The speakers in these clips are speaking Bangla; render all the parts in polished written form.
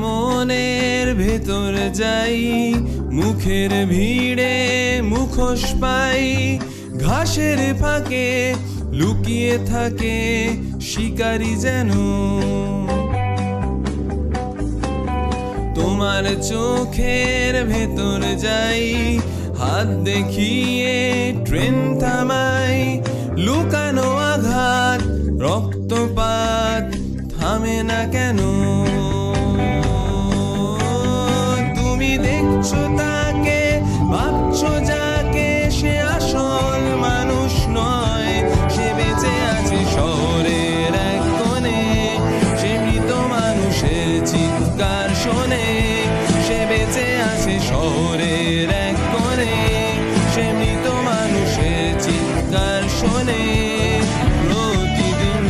মনের ভেতর যাই, মুখের ভিড়ে মুখোশ পাই, ঘাসের ফাঁকে লুকিয়ে থাকে শিকারী যেন। তোমার চোখের ভেতর যাই, হাত দেখিয়ে ট্রেন থামাই, লুকানো আঘাত রক্তপাত থামে না কেন। তুমি দেখছো তাকে, ভাবছো যাকে, সে আসল মানুষ নয়, সে বেঁচে আছে শহরের এক কোণে, সে মৃত মানুষের চিৎকার শোনে। সে বেঁচে আছে শহরের এক কোণে, সে মৃত মানুষের চিৎকার শোনে প্রতিদিন।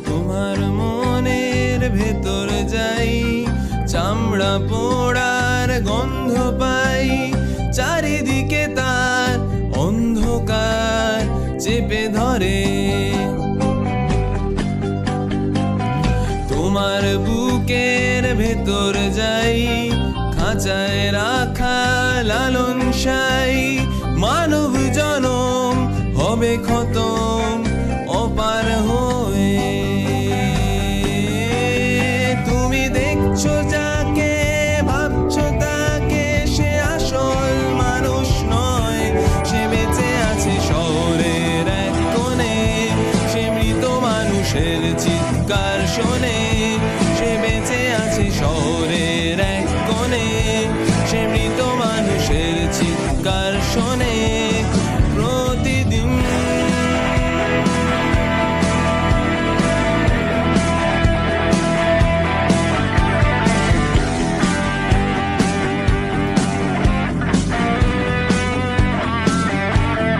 তোমার মনের ভেতর যাই, চামড়া পোড়ার গন্ধ পাই, চারিদিকে তার অন্ধকার চেপে ধরে। তোমার বুকের ভেতর যাই, খাঁচায় রাখা লালন সাই, মানব জনম হবে ক্ষত